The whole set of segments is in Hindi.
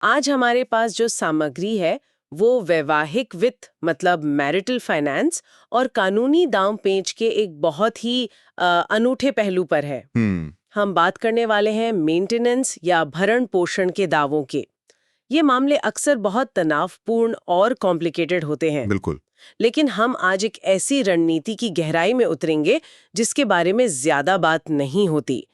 आज हमारे पास जो सामग्री है वो वैवाहिक वित्त मतलब मैरिटल फाइनेंस और कानूनी दांव पेंच के एक बहुत ही अनूठे पहलू पर है। हम्म। हम बात करने वाले हैं मेंटेनेंस या भरण पोषण के दावों के। ये मामले अक्सर बहुत तनावपूर्ण और कॉम्प्लिकेटेड होते हैं, बिल्कुल। लेकिन हम आज एक ऐसी रणनीति की गहराई में उतरेंगे जिसके बारे में ज्यादा बात नहीं होती।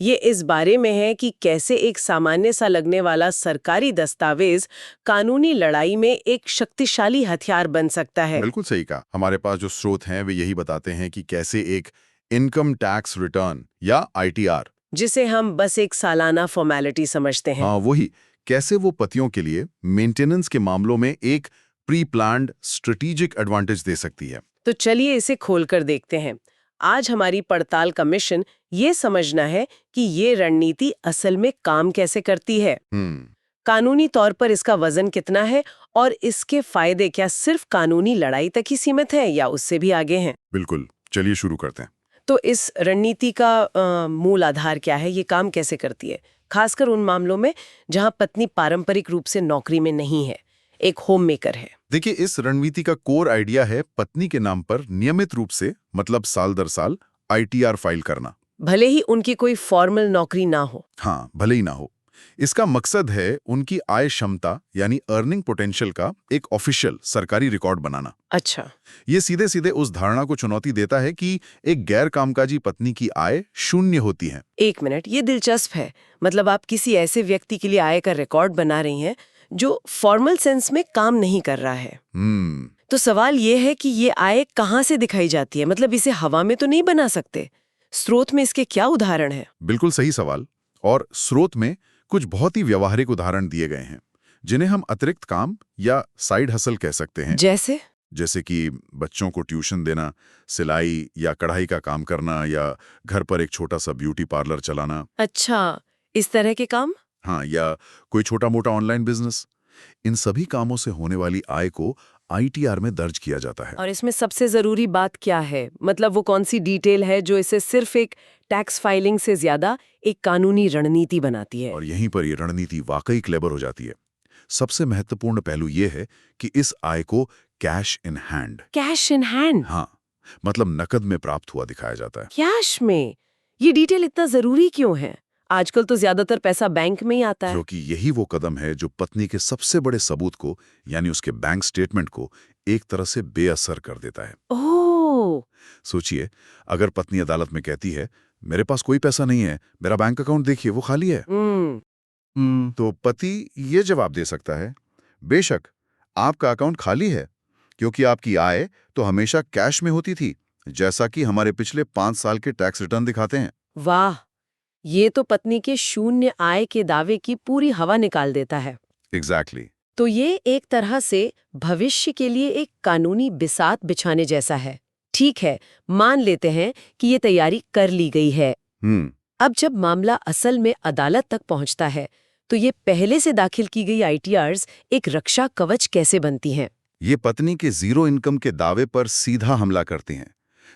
ये इस बारे में है कि कैसे एक सामान्य सा लगने वाला सरकारी दस्तावेज कानूनी लड़ाई में एक शक्तिशाली हथियार बन सकता है। बिल्कुल सही कहा। हमारे पास जो स्रोत हैं वे यही बताते हैं कि कैसे एक इनकम टैक्स रिटर्न या आईटीआर, जिसे हम बस एक सालाना फॉर्मेलिटी समझते हैं। हाँ वही, कैसे वो पतियों के लिए मेंटेनेंस के मामलों में एक प्री प्लान्ड स्ट्रेटेजिक एडवांटेज दे सकती है। तो चलिए इसे खोलकर देखते हैं। आज हमारी पड़ताल का मिशन ये समझना है कि ये रणनीति असल में काम कैसे करती है, हम्म। कानूनी तौर पर इसका वजन कितना है और इसके फायदे क्या सिर्फ कानूनी लड़ाई तक ही सीमित है या उससे भी आगे हैं। बिल्कुल, चलिए शुरू करते हैं। तो इस रणनीति का मूल आधार क्या है, ये काम कैसे करती है, खासकर उन मामलों में जहां पत्नी पारंपरिक रूप से नौकरी में नहीं है, एक होम मेकर है। देखिए, इस रणनीति का कोर आइडिया है पत्नी के नाम पर नियमित रूप से, मतलब साल दर साल आईटीआर फाइल करना। भले ही उनकी कोई फॉर्मल नौकरी ना हो। हाँ, भले ही ना हो। इसका मकसद है उनकी आय क्षमता यानी अर्निंग पोटेंशियल का एक ऑफिशियल सरकारी रिकॉर्ड बनाना। अच्छा। ये सीधे सीधे उस धारणा को चुनौती देता है कि एक गैर कामकाजी पत्नी की आय शून्य होती है। एक मिनट, ये दिलचस्प है। मतलब आप किसी ऐसे व्यक्ति के लिए आय का रिकॉर्ड बना रही हैं जो फॉर्मल सेंस में काम नहीं कर रहा है। तो सवाल ये है कि ये आय कहाँ से दिखाई जाती है, मतलब इसे हवा में तो नहीं बना सकते। स्रोत में इसके क्या उदाहरण है? बिल्कुल सही सवाल। और स्रोत में कुछ बहुत ही व्यवहारिक उदाहरण दिए गए हैं जिन्हें हम अतिरिक्त काम या साइड हसल कह सकते हैं। जैसे कि बच्चों को ट्यूशन देना, सिलाई या कढ़ाई का काम करना, या घर पर एक छोटा सा ब्यूटी पार्लर चलाना। अच्छा, इस तरह के काम। हाँ, या कोई छोटा मोटा ऑनलाइन बिजनेस। इन सभी कामों से होने वाली आय को आईटीआर में दर्ज किया जाता है। और इसमें सबसे जरूरी बात क्या है, मतलब वो कौन सी डिटेल है जो इसे सिर्फ एक टैक्स फाइलिंग से ज्यादा एक कानूनी रणनीति बनाती है? और यहीं पर ये रणनीति वाकई क्लेवर हो जाती है। सबसे महत्वपूर्ण पहलू ये है कि इस आय को cash in hand, cash in hand, हाँ, मतलब नकद में प्राप्त हुआ दिखाया जाता है। कैश में। ये डिटेल इतना जरूरी क्यों है? आजकल तो ज्यादातर पैसा बैंक में ही आता है। क्योंकि यही वो कदम है जो पत्नी के सबसे बड़े सबूत को, यानी उसके बैंक स्टेटमेंट को, एक तरह से बेअसर कर देता है। ओह! सोचिए, अगर पत्नी अदालत में कहती है मेरे पास कोई पैसा नहीं है, मेरा बैंक अकाउंट देखिए वो खाली है, तो पति ये जवाब दे सकता है, बेशक आपका अकाउंट खाली है क्योंकि आपकी आय तो हमेशा कैश में होती थी, जैसा कि हमारे पिछले 5 साल के टैक्स रिटर्न दिखाते हैं। वाह! ये तो पत्नी के शून्य आय के दावे की पूरी हवा निकाल देता है। एग्जैक्टली। तो ये एक तरह से भविष्य के लिए एक कानूनी बिसात बिछाने जैसा है। ठीक है, मान लेते हैं कि ये तैयारी कर ली गई है। अब जब मामला असल में अदालत तक पहुंचता है, तो ये पहले से दाखिल की गई आईटीआर्स एक रक्षा कवच कैसे बनती हैं? ये पत्नी के जीरो इनकम के दावे पर सीधा हमला करती हैं।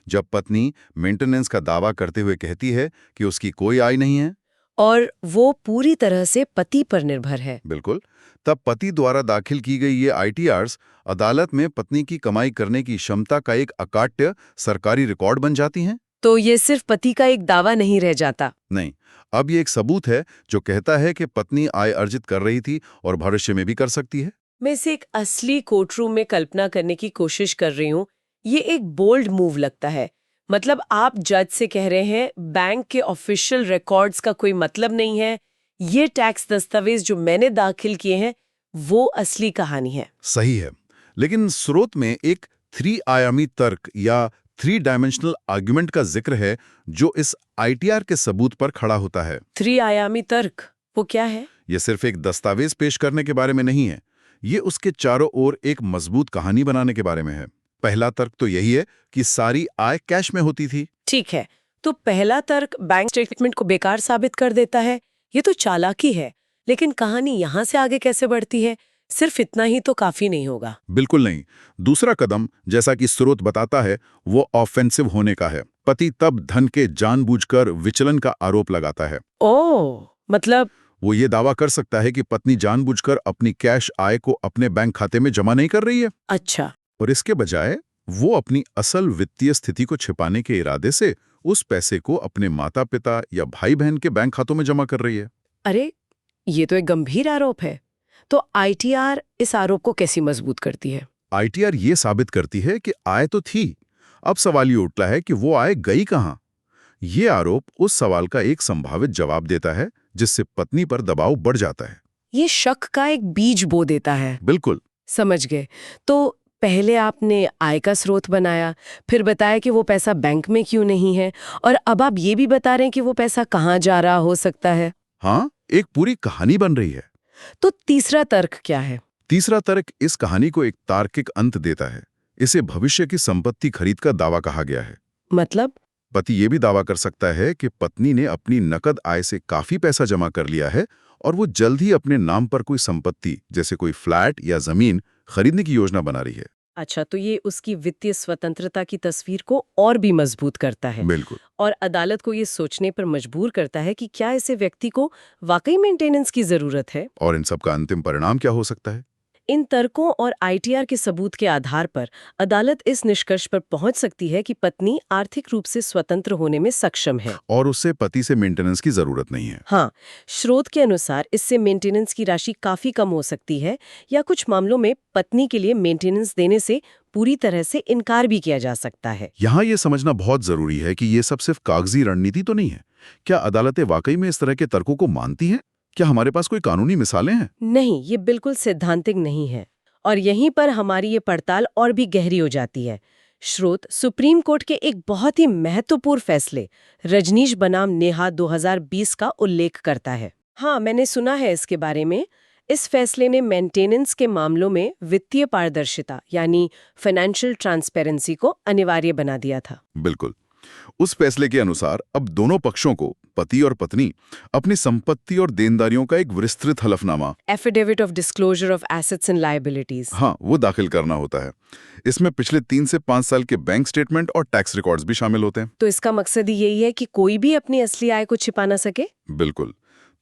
जब पत्नी मेंटेनेंस का दावा करते हुए कहती है कि उसकी कोई आय नहीं है और वो पूरी तरह से पति पर निर्भर है। बिल्कुल, तब पति द्वारा दाखिल की गई ये आईटीआर्स अदालत में पत्नी की कमाई करने की क्षमता का एक अकाट्य सरकारी रिकॉर्ड बन जाती हैं। तो ये सिर्फ पति का एक दावा नहीं रह जाता। नहीं, अब ये एक सबूत है जो कहता है कि पत्नी आय अर्जित कर रही थी और भविष्य में भी कर सकती है। मैं इसे एक असली कोर्टरूम में कल्पना करने की कोशिश कर रही हूँ। ये एक बोल्ड मूव लगता है। मतलब आप जज से कह रहे हैं बैंक के ऑफिशियल रिकॉर्ड्स का कोई मतलब नहीं है, ये टैक्स दस्तावेज जो मैंने दाखिल किए हैं वो असली कहानी है। सही है, लेकिन स्रोत में एक 3 आयामी तर्क या 3 डायमेंशनल आर्गुमेंट का जिक्र है जो इस आईटीआर के सबूत पर खड़ा होता है। 3 आयामी तर्क, वो क्या है? ये सिर्फ एक दस्तावेज पेश करने के बारे में नहीं है, ये उसके चारों ओर एक मजबूत कहानी बनाने के बारे में है। पहला तर्क तो यही है कि सारी आय कैश में होती थी। ठीक है, तो पहला तर्क बैंक स्टेटमेंट को बेकार साबित कर देता है। ये तो चालाकी है, लेकिन कहानी यहाँ से आगे कैसे बढ़ती है? सिर्फ इतना ही तो काफी नहीं होगा। बिल्कुल नहीं। दूसरा कदम, जैसा कि स्रोत बताता है, वो ऑफेंसिव होने का है। पति तब धन के जानबूझकर विचलन का आरोप लगाता है। ओह, मतलब वो ये दावा कर सकता है कि पत्नी जानबूझकर अपनी कैश आय को अपने बैंक खाते में जमा नहीं कर रही है। अच्छा। और इसके बजाय वो अपनी असल वित्तीय स्थिति को छिपाने के इरादे से उस पैसे को अपने माता-पिता या भाई-बहन के बैंक खातों में जमा कर रही है। अरे, ये तो एक गंभीर आरोप है। तो आईटीआर इस आरोप को कैसी मजबूत करती है? आईटीआर ये साबित करती है कि आय तो थी, अब सवाल ये उठता है कि वो आय गई कहाँ। ये आरोप उस सवाल का एक संभावित जवाब देता है, जिससे पत्नी पर दबाव बढ़ जाता है। ये शक का एक बीज बो देता है। बिल्कुल। समझ गए। तो पहले आपने आय का स्रोत बनाया, फिर बताया कि वो पैसा बैंक में क्यों नहीं है, और अब आप ये भी बता रहे हैं कि वो पैसा कहाँ जा रहा हो सकता है। हाँ, एक पूरी कहानी बन रही है। तो तीसरा तर्क क्या है? तीसरा तर्क इस कहानी को एक तार्किक अंत देता है। इसे भविष्य की संपत्ति खरीद का दावा कहा गया है। मतलब? पति ये भी दावा कर सकता है कि पत्नी ने अपनी नकद आय से काफी पैसा जमा कर लिया है और वो जल्द ही अपने नाम पर कोई संपत्ति, जैसे कोई फ्लैट या जमीन, खरीदने की योजना बना रही है। अच्छा, तो ये उसकी वित्तीय स्वतंत्रता की तस्वीर को और भी मजबूत करता है। बिल्कुल। और अदालत को ये सोचने पर मजबूर करता है कि क्या ऐसे व्यक्ति को वाकई मेंटेनेंस की जरूरत है। और इन सब का अंतिम परिणाम क्या हो सकता है? इन तर्कों और आईटीआर के सबूत के आधार पर अदालत इस निष्कर्ष पर पहुंच सकती है कि पत्नी आर्थिक रूप से स्वतंत्र होने में सक्षम है और उससे पति से मेंटेनेंस की जरूरत नहीं है। हाँ, स्रोत के अनुसार इससे मेंटेनेंस की राशि काफी कम हो सकती है, या कुछ मामलों में पत्नी के लिए मेंटेनेंस देने से पूरी तरह से इनकार भी किया जा सकता है। यहाँ ये समझना बहुत जरूरी है कि ये सब सिर्फ कागजी रणनीति तो नहीं है। क्या अदालतें वाकई में इस तरह के तर्कों को मानती हैं? क्या हमारे पास कोई कानूनी मिसालें हैं? नहीं, ये बिल्कुल सैद्धांतिक नहीं है। और यहीं पर हमारी ये पड़ताल और भी गहरी हो जाती है। स्रोत सुप्रीम कोर्ट के एक बहुत ही महत्वपूर्ण फैसले, रजनीश बनाम नेहा 2020 का उल्लेख करता है। हाँ, मैंने सुना है इसके बारे में। इस फैसले ने मेंटेनेंस के मामलों में वित्तीय पारदर्शिता यानी फाइनेंशियल ट्रांसपेरेंसी को अनिवार्य बना दिया था। बिल्कुल। उस फैसले के अनुसार अब दोनों पक्षों को, पति और पत्नी, अपनी संपत्ति और देनदारियों का एक विस्तृत हलफनामा, affidavit of disclosure of assets and liabilities, हाँ, वो दाखिल करना होता है। इसमें पिछले 3 से 5 साल के बैंक स्टेटमेंट और टैक्स रिकॉर्ड्स भी शामिल होते हैं। तो इसका मकसद ही यही है कि कोई भी अपनी असली आय को छिपा ना सके। बिल्कुल।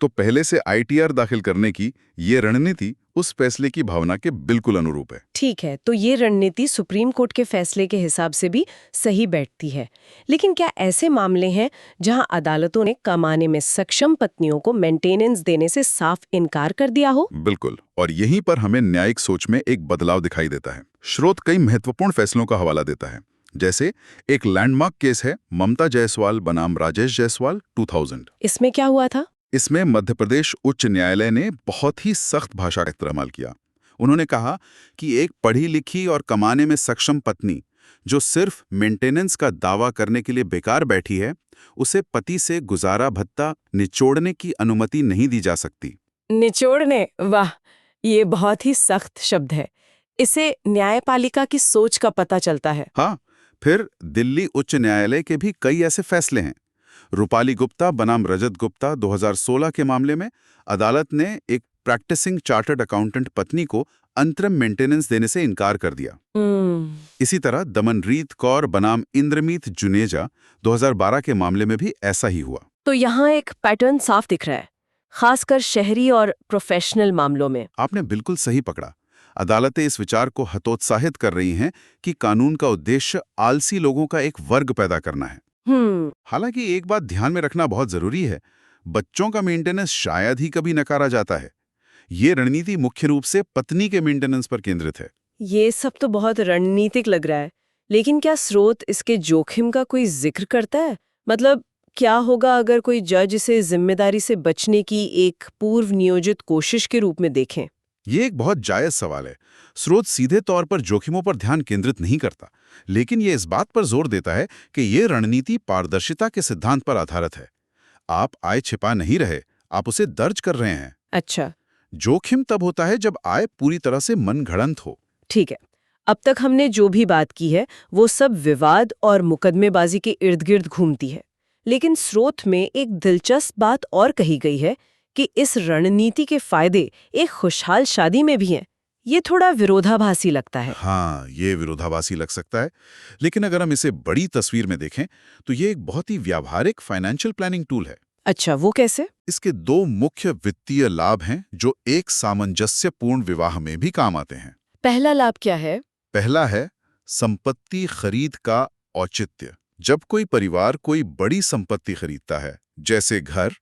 तो पहले से आईटीआर दाखिल करने की ये रणनीति उस फैसले की भावना के बिल्कुल अनुरूप है। ठीक है, तो ये रणनीति सुप्रीम कोर्ट के फैसले के हिसाब से भी सही बैठती है। लेकिन क्या ऐसे मामले हैं जहां अदालतों ने कमाने में सक्षम पत्नियों को मेंटेनेंस देने से साफ इनकार कर दिया हो? बिल्कुल। और यहीं पर हमें न्यायिक सोच में एक बदलाव दिखाई देता है। स्रोत कई महत्वपूर्ण फैसलों का हवाला देता है। जैसे एक लैंडमार्क केस है ममता जायसवाल बनाम राजेश जायसवाल 2000। इसमें क्या हुआ था? इसमें मध्य प्रदेश उच्च न्यायालय ने बहुत ही सख्त भाषा का इस्तेमाल किया। उन्होंने कहा कि एक पढ़ी लिखी और कमाने में सक्षम पत्नी जो सिर्फ मेंटेनेंस का दावा करने के लिए बेकार बैठी है, उसे पति से गुजारा भत्ता निचोड़ने की अनुमति नहीं दी जा सकती। निचोड़ने? वाह, ये बहुत ही सख्त शब्द है। इसे न्यायपालिका की सोच का पता चलता है। हाँ, फिर दिल्ली उच्च न्यायालय के भी कई ऐसे फैसले हैं। रूपाली गुप्ता बनाम रजत गुप्ता 2016 के मामले में अदालत ने एक प्रैक्टिसिंग चार्टर्ड अकाउंटेंट पत्नी को अंतरिम मेंटेनेंस देने से इनकार कर दिया। इसी तरह दमनरीत कौर बनाम इंद्रमीत जुनेजा 2012 के मामले में भी ऐसा ही हुआ। तो यहाँ एक पैटर्न साफ दिख रहा है, खासकर शहरी और प्रोफेशनल मामलों में। आपने बिल्कुल सही पकड़ा। अदालतें इस विचार को हतोत्साहित कर रही हैं कि कानून का उद्देश्य आलसी लोगों का एक वर्ग पैदा करना है। हालांकि एक बात ध्यान में रखना बहुत जरूरी है, बच्चों का मेंटेनेंस शायद ही कभी नकारा जाता है। ये रणनीति मुख्य रूप से पत्नी के मेंटेनेंस पर केंद्रित है। ये सब तो बहुत रणनीतिक लग रहा है, लेकिन क्या स्रोत इसके जोखिम का कोई जिक्र करता है? मतलब क्या होगा अगर कोई जज इसे जिम्मेदारी से बचने की एक पूर्व नियोजित कोशिश के रूप में देखें? ये एक बहुत जायज सवाल है। स्रोत सीधे तौर पर जोखिमों पर ध्यान केंद्रित नहीं करता, लेकिन ये इस बात पर जोर देता है कि ये रणनीति पारदर्शिता के सिद्धांत पर आधारित है। आप आय छिपा नहीं रहे, आप उसे दर्ज कर रहे हैं। अच्छा। जोखिम तब होता है जब आय पूरी तरह से मनगढ़ंत हो। ठीक है, अब तक हमने जो भी बात की है वो सब विवाद और मुकदमेबाजी के इर्द गिर्द घूमती है, लेकिन स्रोत में एक दिलचस्प बात और कही गई है कि इस रणनीति के फायदे एक खुशहाल शादी में भी हैं। ये थोड़ा विरोधाभासी लगता है। हाँ, ये विरोधाभासी लग सकता है, लेकिन अगर हम इसे बड़ी तस्वीर में देखें तो ये एक बहुत ही व्यावहारिक फाइनेंशियल प्लानिंग टूल है। अच्छा, वो कैसे? इसके दो मुख्य वित्तीय लाभ हैं जो एक सामंजस्यपूर्ण विवाह में भी काम आते हैं। पहला लाभ क्या है? पहला है संपत्ति खरीद का औचित्य। जब कोई परिवार कोई बड़ी संपत्ति खरीदता है, जैसे घर,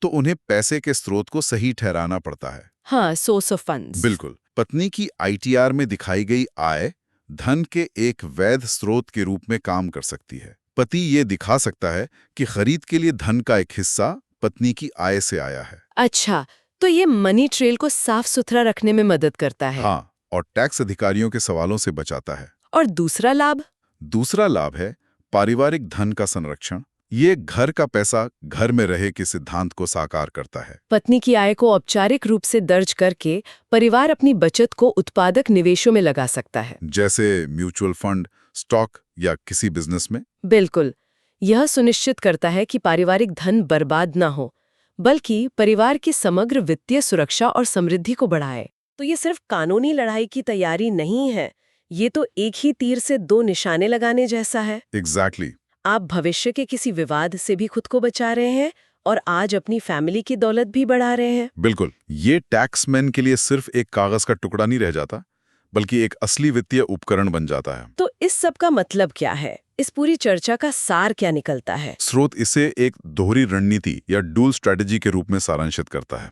तो उन्हें पैसे के स्रोत को सही ठहराना पड़ता है। हाँ, सोर्स ऑफ फंड्स। बिल्कुल। पत्नी की आईटीआर में दिखाई गई आय धन के एक वैध स्रोत के रूप में काम कर सकती है। पति ये दिखा सकता है कि खरीद के लिए धन का एक हिस्सा पत्नी की आय से आया है। अच्छा, तो ये मनी ट्रेल को साफ सुथरा रखने में मदद करता है। हाँ, और टैक्स अधिकारियों के सवालों से बचाता है। और दूसरा लाभ? दूसरा लाभ है पारिवारिक धन का संरक्षण। ये घर का पैसा घर में रहे के सिद्धांत को साकार करता है। पत्नी की आय को औपचारिक रूप से दर्ज करके परिवार अपनी बचत को उत्पादक निवेशों में लगा सकता है, जैसे म्यूचुअल फंड, स्टॉक या किसी बिजनेस में। बिल्कुल। यह सुनिश्चित करता है कि पारिवारिक धन बर्बाद ना हो, बल्कि परिवार की समग्र वित्तीय सुरक्षा और समृद्धि को बढ़ाए। तो ये सिर्फ कानूनी लड़ाई की तैयारी नहीं है, ये तो एक ही तीर से दो निशाने लगाने जैसा है। एग्जैक्टली। आप भविष्य के किसी विवाद से भी खुद को बचा रहे हैं और आज अपनी फैमिली की दौलत भी बढ़ा रहे हैं। बिल्कुल। ये टैक्समैन के लिए सिर्फ एक कागज का टुकड़ा नहीं रह जाता, बल्कि एक असली वित्तीय उपकरण बन जाता है। तो इस सब का मतलब क्या है? इस पूरी चर्चा का सार क्या निकलता है? स्रोत इसे एक दोहरी रणनीति या डुअल स्ट्रेटजी के रूप में सारांशित करता है।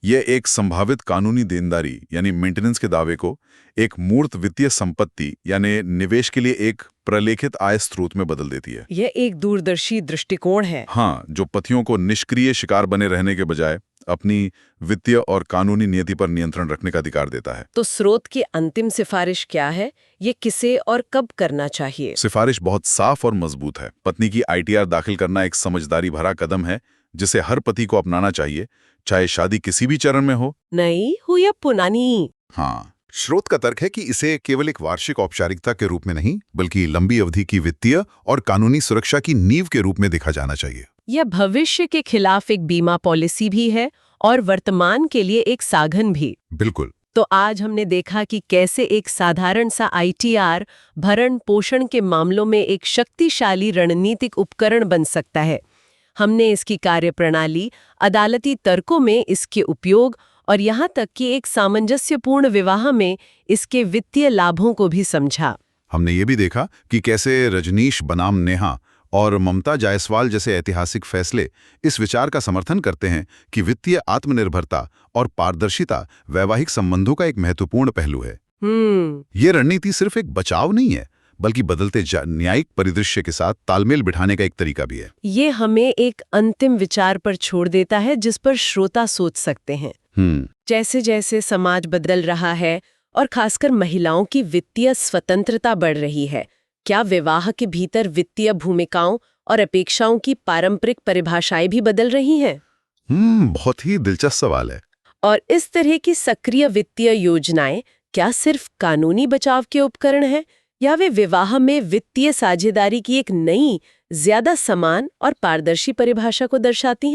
यह एक संभावित कानूनी देनदारी यानी मेंटेनेंस के दावे को एक मूर्त वित्तीय संपत्ति यानी निवेश के लिए एक प्रलेखित आय स्रोत में बदल देती है। यह एक दूरदर्शी दृष्टिकोण है। हाँ, जो पतियों को निष्क्रिय शिकार बने रहने के बजाय अपनी वित्तीय और कानूनी नीति पर नियंत्रण रखने का अधिकार देता है। तो स्रोत की अंतिम सिफारिश क्या है? ये किसे और कब करना चाहिए? सिफारिश बहुत साफ और मजबूत है। पत्नी की आईटीआर दाखिल करना एक समझदारी भरा कदम है जिसे हर पति को अपनाना चाहिए, चाहे शादी किसी भी चरण में हो, नई हो या पुरानी। हाँ। स्रोत का तर्क है कि इसे केवल एक वार्षिक औपचारिकता के रूप में नहीं, बल्कि लंबी अवधि की वित्तीय और कानूनी सुरक्षा की नींव के रूप में देखा जाना चाहिए। यह भविष्य के खिलाफ एक बीमा पॉलिसी भी है और वर्तमान के लिए एक साधन भी। बिल्कुल। तो आज हमने देखा कि कैसे एक साधारण सा आईटीआर भरण पोषण के मामलों में एक शक्तिशाली रणनीतिक उपकरण बन सकता है। हमने इसकी कार्यप्रणाली, अदालती तर्कों में इसके उपयोग और यहाँ तक कि एक सामंजस्यपूर्ण विवाह में इसके वित्तीय लाभों को भी समझा। हमने ये भी देखा कि कैसे रजनीश बनाम नेहा और ममता जायसवाल जैसे ऐतिहासिक फैसले इस विचार का समर्थन करते हैं कि वित्तीय आत्मनिर्भरता और पारदर्शिता वैवाहिक संबंधों का एक महत्वपूर्ण पहलू है। ये रणनीति सिर्फ एक बचाव नहीं है, बल्कि बदलते न्यायिक परिदृश्य के साथ तालमेल बिठाने का एक तरीका भी है। ये हमें एक अंतिम विचार पर छोड़ देता है जिस पर श्रोता सोच सकते हैं। जैसे जैसे समाज बदल रहा है और खासकर महिलाओं की वित्तीय स्वतंत्रता बढ़ रही है, क्या विवाह के भीतर वित्तीय भूमिकाओं और अपेक्षाओं की पारंपरिक परिभाषाएं भी बदल रही हैं? बहुत ही दिलचस्प सवाल है। और इस तरह की सक्रिय वित्तीय योजनाएं क्या सिर्फ कानूनी बचाव के उपकरण हैं या वे विवाह में वित्तीय साझेदारी की एक नई, ज्यादा समान और पारदर्शी परिभाषा को दर्शाती हैं?